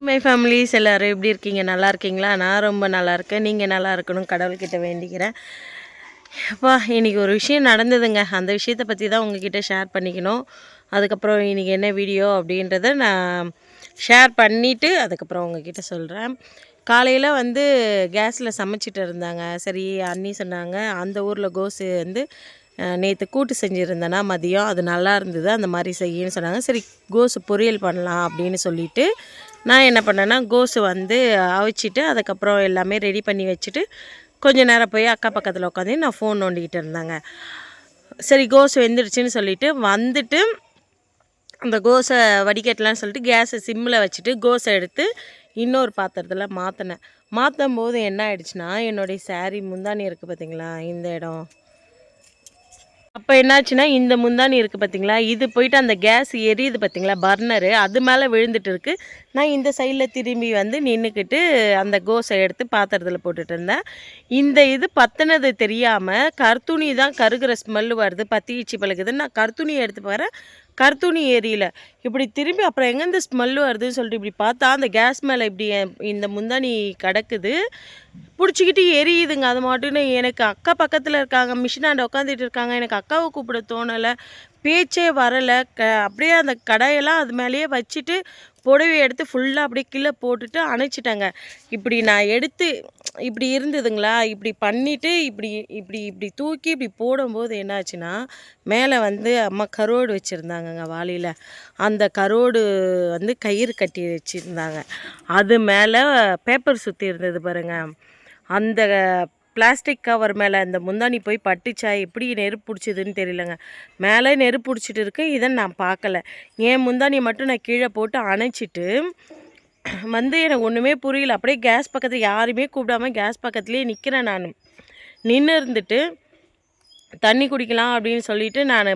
My families எல்லோரும் எப்படி இருக்கீங்க? நல்லா இருக்கீங்களா? நான் ரொம்ப நல்லா இருக்கேன். நீங்கள் நல்லா இருக்கணும் கடவுள்கிட்ட வேண்டிக்கிறேன். அப்பா இன்றைக்கி ஒரு விஷயம் நடந்ததுங்க. அந்த விஷயத்தை பற்றி தான் உங்ககிட்ட ஷேர் பண்ணிக்கணும். அதுக்கப்புறம் இன்றைக்கி என்ன வீடியோ அப்படின்றத நான் ஷேர் பண்ணிவிட்டு அதுக்கப்புறம் உங்ககிட்ட சொல்கிறேன். காலையில் கேஸில் சமைச்சிட்டு இருந்தாங்க. சரி அண்ணி சொன்னாங்க அந்த ஊரில் கோஸு நேற்று கூட்டு செஞ்சுருந்தேன்னா மதியம் அது நல்லா இருந்தது, அந்த மாதிரி செய்யன்னு சொன்னாங்க. சரி கோஸு பொரியல் பண்ணலாம் அப்படின்னு சொல்லிவிட்டு நான் என்ன பண்ணேன்னா கோஸு அவிச்சிட்டு அதுக்கப்புறம் எல்லாமே ரெடி பண்ணி வச்சுட்டு கொஞ்சம் நேரம் போய் அக்கா பக்கத்தில் உட்காந்து நான் ஃபோன் நோண்டிக்கிட்டு இருந்தேங்க. சரி கோஸ் வெந்துடுச்சுன்னு சொல்லிவிட்டு அந்த கோஸை வடிகட்டலான்னு சொல்லிட்டு கேஸை சிம்மில் வச்சுட்டு கோஸை எடுத்து இன்னொரு பாத்திரத்தில் மாற்றும் போது என்ன ஆயிடுச்சுன்னா என்னுடைய சாரீ முந்தானி இருக்குது பார்த்திங்களா, இந்த இடம் அப்போ என்னாச்சுன்னா இந்த முந்தானி இருக்குது பார்த்திங்களா, இது போயிட்டு அந்த கேஸ் எரியுது பார்த்திங்களா பர்னரு, அது மேலே விழுந்துட்டு இருக்குது. நான் இந்த சைடில் திரும்பி நின்றுக்கிட்டு அந்த கோஸை எடுத்து பாத்திரத்தில் போட்டுட்டு இருந்தேன். இது பற்றினது தெரியாமல் கருத்துணி தான் கருகிற ஸ்மெல்லு வருது, பற்றிச்சு பழகுதுன்னு நான் கருத்துணியை எடுத்து போகிறேன். கருத்துணி எரியல. இப்படி திரும்பி அப்புறம் எங்கேருந்து ஸ்மெல்லு வருதுன்னு சொல்லிட்டு இப்படி பார்த்தா அந்த கேஸ் மேலே இப்படி இந்த முந்தானி கிடக்குது, பிடிச்சிக்கிட்டு எரியுதுங்க. அது மட்டுன்னு எனக்கு அக்கா பக்கத்தில் இருக்காங்க, மிஷினாண்ட உட்காந்துட்டு இருக்காங்க. எனக்கு அக்காவை கூப்பிட தோணலை, பேச்சே வரலை. அப்படியே அந்த கடையெல்லாம் அது மேலேயே வச்சுட்டு புடவை எடுத்து ஃபுல்லாக அப்படியே கீழே போட்டுட்டு அணைச்சிட்டாங்க. இப்படி நான் எடுத்து இப்படி இருந்ததுங்களா, இப்படி பண்ணிவிட்டு இப்படி இப்படி இப்படி தூக்கி இப்படி போடும்போது என்னாச்சுன்னா மேலே அம்மா கரோடு வச்சுருந்தாங்கங்க வாளியில். அந்த கரோடு கயிறு கட்டி வச்சுருந்தாங்க. அது மேலே பேப்பர் சுற்றி இருந்தது பாருங்கள். அந்த பிளாஸ்டிக் கவர் மேலே அந்த முந்தானி போய் பட்டுச்சா எப்படி நெருப்பு பிடிச்சிதுன்னு தெரியலங்க. மேலே நெருப்பு பிடிச்சிட்டு இருக்கு, இதை நான் பார்க்கல. என் முந்தானியை மட்டும் நான் கீழே போட்டு அணைச்சிட்டு எனக்கு ஒன்றுமே புரியல. அப்படியே கேஸ் பக்கத்தில் யாருமே கூப்பிடாம கேஸ் பக்கத்துலேயே நிற்கிறேன். நான் நின்று இருந்துட்டு தண்ணி குடிக்கலாம் அப்படின்னு சொல்லிட்டு நான்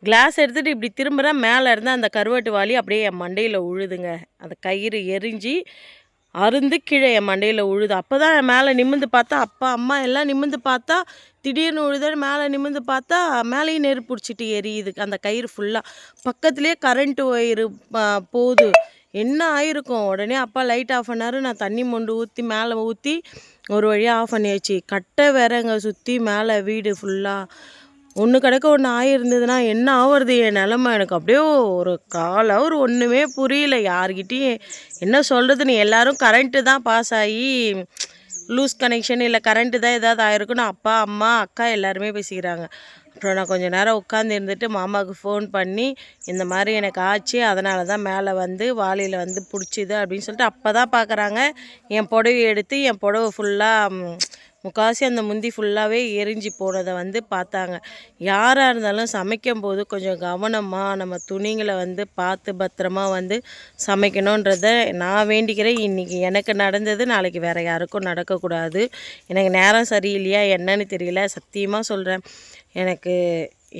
கிளாஸ் எடுத்துகிட்டு இப்படி திரும்புகிறேன். மேலே இருந்து அந்த கருவாட்டு வாளி அப்படியே என் மண்டையில் உழுதுங்க. அந்த கயிறு எரிஞ்சு அருந்து கீழே என் மண்டையில் உழுது. அப்போ தான் மேலே நிமிர்ந்து பார்த்தா அப்பா அம்மா எல்லாம் நிமிர்ந்து பார்த்தா திடீர்னு உழுதுன்னு மேலே நிமிர்ந்து பார்த்தா மேலேயும் நெருப்பு பிடிச்சிட்டு எரியுது அந்த கயிறு ஃபுல்லாக. பக்கத்துலேயே கரண்ட்டு ஒயரு போகுது. என்ன ஆயிருக்கும்? உடனே அப்பா லைட் ஆஃப் பண்ணார். நான் தண்ணி மொண்டு ஊற்றி மேலே ஊற்றி ஒரு வழியாக ஆஃப் பண்ணியாச்சு. கட்டை வேறங்க சுற்றி மேலே வீடு ஃபுல்லாக. ஒன்று கிடக்க ஒன்று ஆகிருந்ததுன்னா என்ன ஆகுறது என் நிலமை? எனக்கு அப்படியே ஒரு கால் அவர் ஒன்றுமே புரியல. யார்கிட்டையும் என்ன சொல்கிறதுன்னு. எல்லோரும் கரண்ட்டு தான் பாஸ் ஆகி லூஸ் கனெக்ஷன் இல்லை கரண்ட்டு தான் ஏதாவது ஆகிருக்குன்னு அப்பா அம்மா அக்கா எல்லாருமே பேசிக்கிறாங்க. அப்புறம் நான் கொஞ்சம் நேரம் உட்காந்து இருந்துட்டு மாமாவுக்கு ஃபோன் பண்ணி இந்த மாதிரி எனக்கு ஆச்சு, அதனால தான் மேலே வாளியில் பிடிச்சிது அப்படின்னு சொல்லிட்டு அப்போ தான் பார்க்குறாங்க என் புடவை எடுத்து என் புடவை ஃபுல்லாக முக்கால்வாசி அந்த முந்தி ஃபுல்லாகவே எரிஞ்சு போனதை பார்த்தாங்க. யாராக இருந்தாலும் சமைக்கும் போது கொஞ்சம் கவனமாக நம்ம துணிங்களை பார்த்து பத்திரமா சமைக்கணுன்றதை நான் வேண்டிக்கிறேன். இன்றைக்கி எனக்கு நடந்தது நாளைக்கு வேறு யாருக்கும் நடக்கக்கூடாது. எனக்கு நேரம் சரியில்லையா என்னன்னு தெரியல, சத்தியமாக சொல்கிறேன். எனக்கு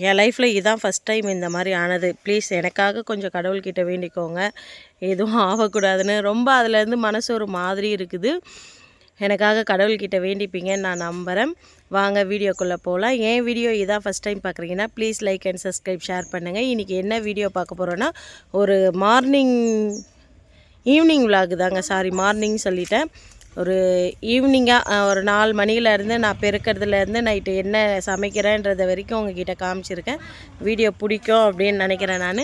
என் லைஃப்பில் இதுதான் ஃபஸ்ட் டைம் இந்த மாதிரி ஆனது. ப்ளீஸ் எனக்காக கொஞ்சம் கடவுள்கிட்ட வேண்டிக்கோங்க, எதுவும் ஆகக்கூடாதுன்னு. ரொம்ப அதுலேருந்து மனசு ஒரு மாதிரி இருக்குது. எனக்காக கடவுள்கிட்ட வேண்டிப்பீங்கன்னு நான் நம்புகிறேன். வாங்க வீடியோக்குள்ளே போகலாம். என் வீடியோ இதான் ஃபஸ்ட் டைம் பார்க்குறீங்கன்னா please like and subscribe share பண்ணுங்கள். இன்றைக்கி என்ன வீடியோ பார்க்க போகிறோன்னா ஒரு ஈவினிங் விலாகு தாங்க. மார்னிங் சொல்லிட்டேன். ஒரு ஈவினிங்காக ஒரு 4 மணியிலேருந்து நான் பெருக்கிறதுலேருந்து நைட்டு என்ன சமைக்கிறேன்றதை வரைக்கும் உங்ககிட்ட காமிச்சிருக்கேன். வீடியோ பிடிக்கும் அப்படின்னு நினைக்கிறேன். நான்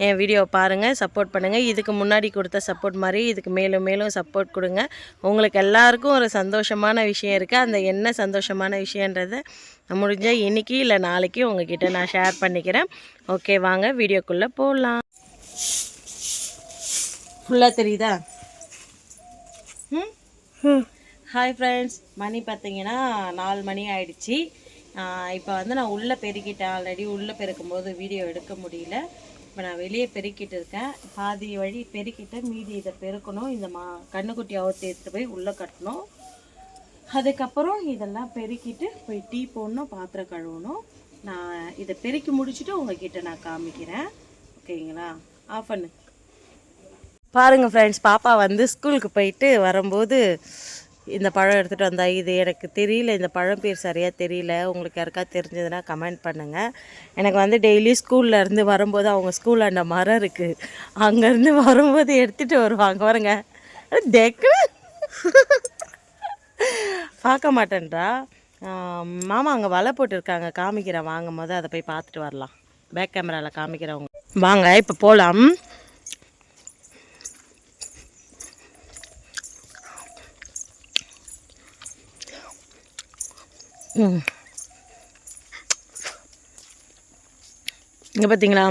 என் வீடியோவை பாருங்கள், சப்போர்ட் பண்ணுங்கள். இதுக்கு முன்னாடி கொடுத்த சப்போர்ட் மாதிரி இதுக்கு மேலும் மேலும் சப்போர்ட் கொடுங்க. உங்களுக்கு எல்லாருக்கும் ஒரு சந்தோஷமான விஷயம் இருக்குது. அந்த என்ன சந்தோஷமான விஷயன்றதை முடிஞ்சால் இன்றைக்கி இல்லை நாளைக்கு உங்ககிட்ட நான் ஷேர் பண்ணிக்கிறேன். ஓகே வாங்க வீடியோக்குள்ளே போகலாம். ஃபுல்லாக தெரியுதா? ஹாய் ஃப்ரெண்ட்ஸ், மணி பார்த்தீங்கன்னா 4 மணி ஆகிடுச்சி. இப்போ நான் உள்ளே பெருக்கிட்டேன். ஆல்ரெடி உள்ளே பெருக்கும்போது வீடியோ எடுக்க முடியல. இப்போ நான் வெளியே பெருக்கிட்டு இருக்கேன். பாதி வழி பெருக்கிட்டு மீதி இதை பெருக்கணும். இந்த கண்ணுக்குட்டி அவுத்து எடுத்துகிட்டு போய் உள்ளே கட்டணும். அதுக்கப்புறம் இதெல்லாம் பெருக்கிட்டு போய் டீ போடணும், பாத்திரம் கழுவணும். நான் இதை பெருக்கி முடிச்சுட்டு உங்ககிட்ட நான் காமிக்கிறேன். ஓகேங்களா? ஆஃப் பண்ணு. பாருங்கள் ஃப்ரெண்ட்ஸ், பாப்பா ஸ்கூலுக்கு போயிட்டு வரும்போது இந்த பழம் எடுத்துகிட்டு வந்தா. இது எனக்கு தெரியல, இந்த பழம் பேர் சரியாக தெரியல. உங்களுக்கு யாருக்கா தெரிஞ்சதுன்னா கமெண்ட் பண்ணுங்கள். எனக்கு டெய்லி ஸ்கூல்லேருந்து வரும்போது அவங்க ஸ்கூலில் அந்த மரம் இருக்குது, அங்கேருந்து வரும்போது எடுத்துகிட்டு வருவாங்க. பாருங்க டெக்கு பார்க்க மாட்டேன்றா. மாமா அங்கே வலை போட்டுருக்காங்க, காமிக்கிறேன் வாங்கும் போது அதை போய் பார்த்துட்டு வரலாம். பேக் கேமராவில் காமிக்கிறவங்க வாங்க, இப்போ போகலாம். இங்கே பார்த்தீங்களா,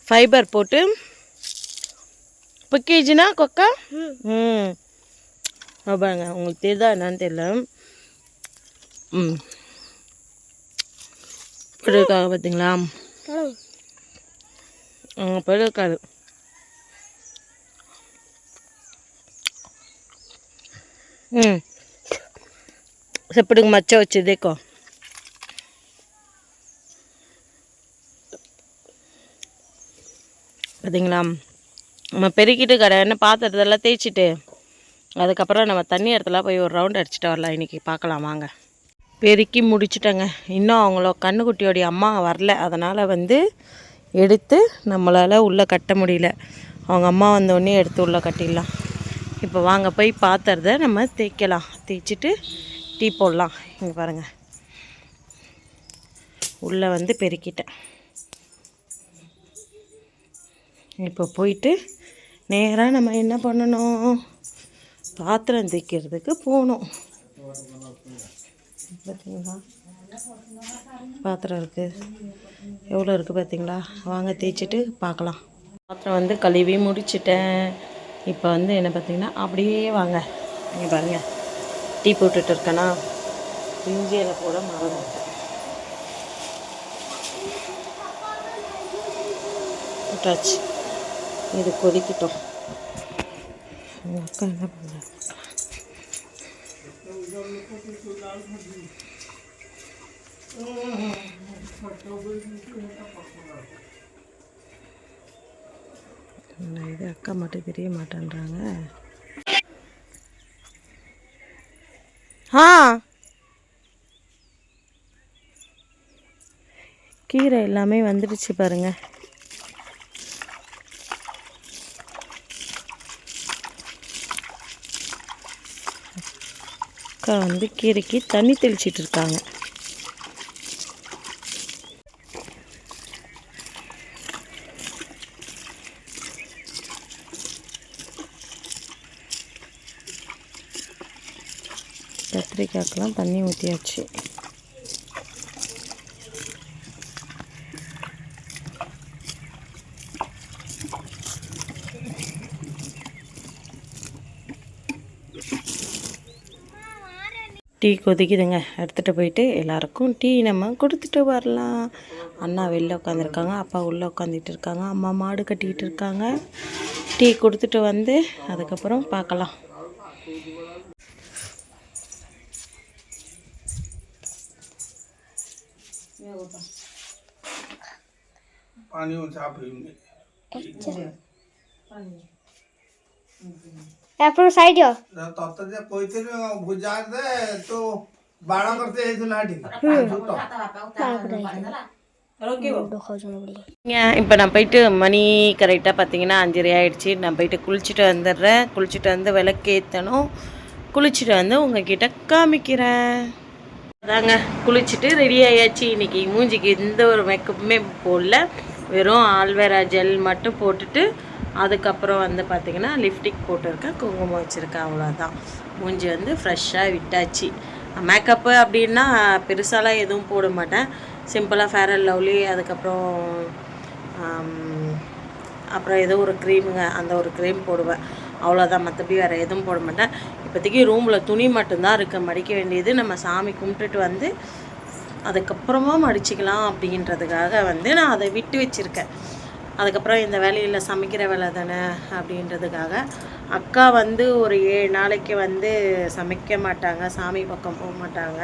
ஃபைபர் போட்டு பேக்கேஜ்னா கொக்கா. பாருங்க, உங்களுக்கு தெரியுதா என்னன்னு தெரியல. போட்டிருக்காங்க பார்த்தீங்களா, போட்டிருக்காரு. செப்பிடுங்க மச்ச வச்சு தேக்கோ. பார்த்தீங்களா, நம்ம பெருக்கிட்டு என்ன பாத்திரத்தெல்லாம் தேய்ச்சிட்டு அதுக்கப்புறம் நம்ம தண்ணி இடத்துல போய் ஒரு ரவுண்ட் அடிச்சுட்டு வரலாம். இன்றைக்கி பார்க்கலாம் வாங்க. பெருக்கி முடிச்சுட்டேங்க. இன்னும் அவங்கள கண்ணுக்குட்டியோடைய அம்மா வரல, அதனால் எடுத்து நம்மளால் உள்ளே கட்ட முடியல. அவங்க அம்மா வந்தோடனே எடுத்து உள்ளே கட்டிடலாம். இப்போ வாங்க போய் பாத்திரத்தை நம்ம தேய்க்கலாம். தேய்ச்சிட்டு டீ போடலாம். இங்கே பாருங்கள், உள்ளே பெருக்கிட்டேன். இப்போ போயிட்டு நேராக நம்ம என்ன பண்ணணும், பாத்திரம் தேய்க்கிறதுக்கு போகணும். பார்த்தீங்களா, பாத்திரம் இருக்குது, எவ்வளோ இருக்குது பார்த்தீங்களா. வாங்க தேய்ச்சிட்டு பார்க்கலாம். பாத்திரம் கழுவி முடிச்சிட்டேன். இப்போ என்ன பார்த்தீங்கன்னா, அப்படியே வாங்க இங்கே பாருங்கள், டீ போட்டுட்டு இருக்கேன்னா இஞ்சியில் போட மறந்துட்டேன். போட்டாச்சு, இது கொதிக்கிட்டோம். அக்கா என்ன பண்ணுறாங்க, இது அக்கா மட்டும் தெரிய மாட்டேன்றாங்க. கீரை எல்லாமே வந்துடுச்சு பாருங்க. அக்கா கீரைக்கு தண்ணி தெளிச்சிட்டு இருக்காங்க. கத்திரிக்காய்க்கெல்லாம் தண்ணி ஊற்றியாச்சு. டீ கொதிக்குதுங்க, எடுத்துகிட்டு போயிட்டு எல்லாருக்கும் டீ நம்ம கொடுத்துட்டு வரலாம். அண்ணா வெளில உட்காந்துருக்காங்க, அப்பா உள்ளே உட்காந்துட்டு இருக்காங்க, அம்மா மாடு கட்டிக்கிட்டு இருக்காங்க. டீ கொடுத்துட்டு அதுக்கப்புறம் பார்க்கலாம். তারপর সাইড তত যে কইছিল বুঝার দে তো বাড়া করতে এইছিল হাটি இப்போ நான் போயிட்டு மணி கரெக்டாக பார்த்தீங்கன்னா 5:30 ஆகிடுச்சி. நான் போயிட்டு குளிச்சுட்டு வந்துடுறேன். குளிச்சுட்டு விளக்கேற்றணும். குளிச்சுட்டு உங்ககிட்ட காமிக்கிறேன். அதாங்க குளிச்சுட்டு ரெடி ஆயாச்சு. இன்றைக்கி மூஞ்சிக்கு எந்த ஒரு மேக்கப்புமே போடல, வெறும் ஆல்வேரா ஜெல் மட்டும் போட்டுட்டு அதுக்கப்புறம் பார்த்திங்கன்னா லிப்ஸ்டிக் போட்டிருக்கேன், குங்குமம் வச்சுருக்கேன், அவ்வளோதான். மூஞ்சி ஃப்ரெஷ்ஷாக விட்டாச்சு. மேக்கப்பு அப்படின்னா பெருசாலாம் எதுவும் போட மாட்டேன். சிம்பிளாக ஃபேர் அண்ட் லவ்லி, அப்புறம் ஏதோ ஒரு க்ரீமுங்க, அந்த ஒரு க்ரீம் போடுவேன், அவ்வளோதான். மற்றபடி வேறு எதுவும் போட மாட்டேன். இப்போதைக்கு ரூமில் துணி மட்டும்தான் இருக்குது மடிக்க வேண்டியது. நம்ம சாமி கும்பிட்டுட்டு அதுக்கப்புறமா மடிச்சிக்கலாம் அப்படின்றதுக்காக நான் அதை விட்டு வச்சுருக்கேன். அதுக்கப்புறம் இந்த வேலையில் சமைக்கிற வேலை தானே அப்படின்றதுக்காக அக்கா ஒரு 7 நாளைக்கு சமைக்க மாட்டாங்க, சாமி பக்கம் போக மாட்டாங்க.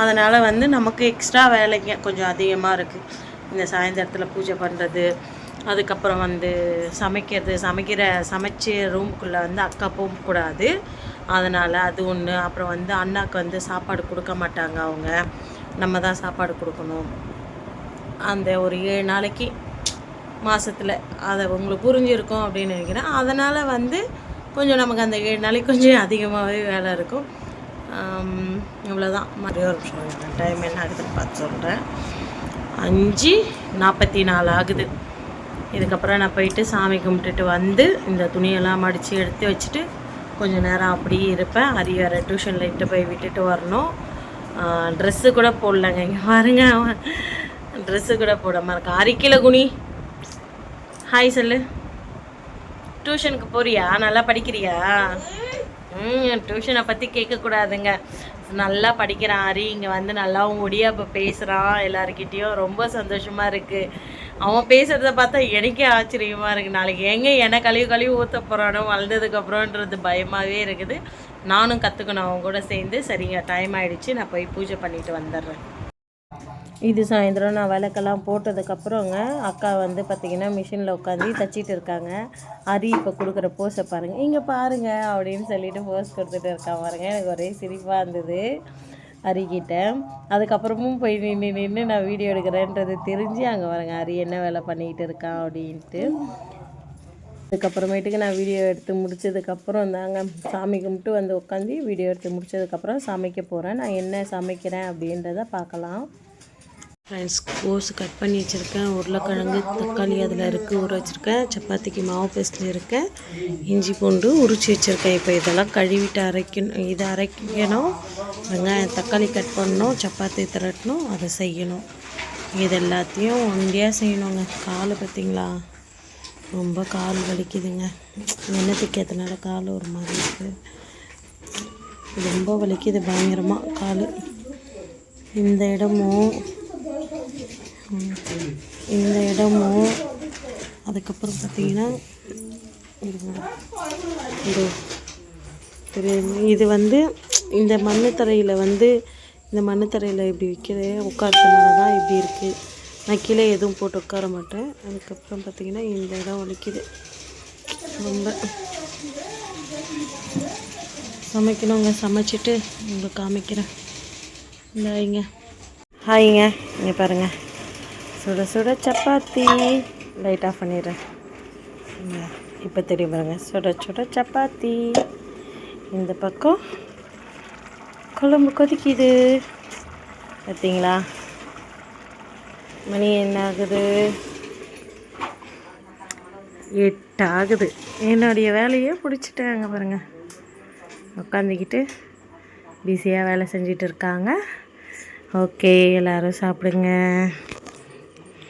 அதனால் நமக்கு எக்ஸ்ட்ரா வேலைங்க கொஞ்சம் அதிகமாக இருக்குது. இந்த சாயந்தரத்தில் பூஜை பண்ணுறது, அதுக்கப்புறம் சமைச்சு ரூமுக்குள்ளே அக்கா போகக்கூடாது. அதனால் அது ஒன்று. அப்புறம் அண்ணாக்கு சாப்பாடு கொடுக்க மாட்டாங்க, அவங்க நம்ம தான் சாப்பாடு கொடுக்கணும். அந்த ஒரு 7 நாளைக்கு மாதத்தில் அதை உங்களுக்கு புரிஞ்சிருக்கும் அப்படின்னு நினைக்கிறேன். அதனால் கொஞ்சம் நமக்கு அந்த 7 நாளைக்கு கொஞ்சம் அதிகமாகவே வேலை இருக்கும். இவ்வளோதான். மறுபடியும் ஒரு நிமிஷம் டைம் என்ன ஆகுதுன்னு பார்த்து சொல்கிறேன். 5:44 ஆகுது. இதுக்கப்புறம் நான் போயிட்டு சாமி கும்பிட்டுட்டு வந்து இந்த துணியெல்லாம் மடித்து எடுத்து வச்சுட்டு கொஞ்சம் நேரம் அப்படியே இருப்பேன். அரிய வேறு டியூஷனில் இட்டு போய் விட்டுட்டு வரணும். ட்ரெஸ்ஸு கூட போடலங்க. இங்கே பாருங்க, அவன் ட்ரெஸ்ஸு கூட போடாமல் இருக்கான். அரிக்கல குனி, ஹாய் சொல்லு. டியூஷனுக்கு போறியா? நல்லா படிக்கிறியா? டியூஷனை பற்றி கேட்கக்கூடாதுங்க. நல்லா படிக்கிறான் ஹரி. இங்கே வந்து நல்லா முடியா இப்போ பேசுகிறான் எல்லாருக்கிட்டேயும். ரொம்ப சந்தோஷமாக இருக்குது. அவன் பேசுகிறத பார்த்தா எனக்கே ஆச்சரியமாக இருக்குது. நாளைக்கு என்னை கழுவி ஊற்ற போகிறானோ வளர்ந்ததுக்கப்புறம்ன்றது பயமாகவே இருக்குது. நானும் கற்றுக்கணும் அவன் கூட சேர்ந்து. சரிங்க, டைம் ஆகிடுச்சு, நான் போய் பூஜை பண்ணிவிட்டு வந்துடுறேன். இது சாயந்தரம் நான் விளக்கெல்லாம் போட்டதுக்கப்புறங்க அக்கா வந்து பார்த்திங்கன்னா மிஷினில் உட்காந்து தச்சிட்டு இருக்காங்க. ஹரி இப்போ கொடுக்குற போஸை பாருங்கள், இங்கே பாருங்கள் அப்படின்னு சொல்லிட்டு போஸ் கொடுத்துட்டு இருக்கான் பாருங்கள். எனக்கு ஒரே சிரிப்பாக இருந்தது ஹரிக்கிட்ட. அதுக்கப்புறமும் போய் நின்று நான் வீடியோ எடுக்கிறேன்றது தெரிஞ்சு அங்கே பாருங்க ஹரி என்ன வேலை பண்ணிக்கிட்டு இருக்கான் அப்படின்ட்டு. அதுக்கப்புறமேட்டுக்கு நான் வீடியோ எடுத்து முடித்ததுக்கப்புறம் தாங்க சாமி கும்பிட்டு வந்து உட்காந்து வீடியோ எடுத்து முடித்ததுக்கப்புறம் சமைக்க போகிறேன். நான் என்ன சமைக்கிறேன் அப்படின்றத பார்க்கலாம். ஃப்ரெண்ட்ஸ், கோஸு கட் பண்ணி வச்சுருக்கேன். உருளைக்கிழங்கு, தக்காளி அதில் இருக்குது, ஊற வச்சுருக்கேன். சப்பாத்திக்கு மாவு பேஸ்ட் இருக்கேன். இஞ்சி பூண்டு உரிச்சு வச்சுருக்கேன். இப்போ இதெல்லாம் கழுவிட்டு அரைக்கணும். வெங்காயம் தக்காளி கட் பண்ணணும், சப்பாத்தி திரட்டணும், அதை செய்யணும். இது எல்லாத்தையும் ஒண்டியாக செய்யணுங்க. கால் பார்த்திங்களா, ரொம்ப கால் வலிக்குதுங்க. எண்ணத்துக்கு ஏற்றனால கால் ஒரு மாதிரி இருக்குது. ரொம்ப வலிக்குது பயங்கரமாக கால். இந்த இடமும் அதுக்கப்புறம் பார்த்திங்கன்னா இது வந்து இந்த மண்ணுத்தரையில் இப்படி உட்காரதுனால தான் இப்படி இருக்குது. நான் கீழே எதுவும் போட்டு உட்கார மாட்டேன். அதுக்கப்புறம் பார்த்திங்கன்னா இந்த இடம் வலிக்குது ரொம்ப. சமைக்கணுங்க. சமைச்சிட்டு உங்களுக்கு காமிக்கிறேன். இங்க ஹாய்ங்க, இங்கே பாருங்கள், சுட சுட சப்பாத்தி. லைட் ஆஃப் பண்ணிடுறேன். இப்போ தெரியும் பாருங்கள், சுட சுட சப்பாத்தி. இந்த பக்கம் குழம்பு கொதிக்குது பார்த்தீங்களா. மணி என்ன ஆகுது? 8 ஆகுது. என்னுடைய வேலையே பிடிச்சிட்டாங்க பாருங்கள். உட்காந்துக்கிட்டு பிஸியாக வேலை செஞ்சிட்டு இருக்காங்க. ஓகே, எல்லோரும் சாப்பிடுங்க.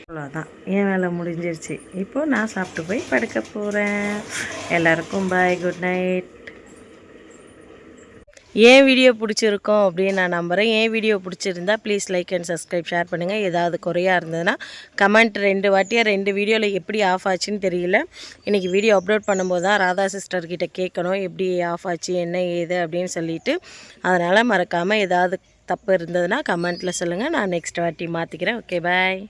அவ்வளோதான், என் வேலை முடிஞ்சிருச்சு. இப்போது நான் சாப்பிட்டு போய் படுக்க போகிறேன். எல்லாருக்கும் பாய், குட் நைட். ஏன் வீடியோ பிடிச்சிருக்கோம் அப்படின்னு நான் நம்புகிறேன். ஏன் வீடியோ பிடிச்சிருந்தா please like and subscribe, share பண்ணுங்கள். ஏதாவது குறையாக இருந்ததுன்னா கமெண்ட். 2 வாட்டியாக 2 வீடியோவில் எப்படி ஆஃப் ஆச்சுன்னு தெரியல. இன்றைக்கி வீடியோ அப்லோட் பண்ணும்போது தான் ராதா சிஸ்டர்கிட்ட கேட்கணும் எப்படி ஆஃப் ஆச்சு என்ன ஏது அப்படின்னு சொல்லிட்டு. அதனால் மறக்காமல் ஏதாவது தப்பு இருந்ததுன்னா கமெண்ட்டில் சொல்லுங்கள். நான் நெக்ஸ்ட் வாட்டி மாற்றிக்கிறேன். ஓகே, பாய்.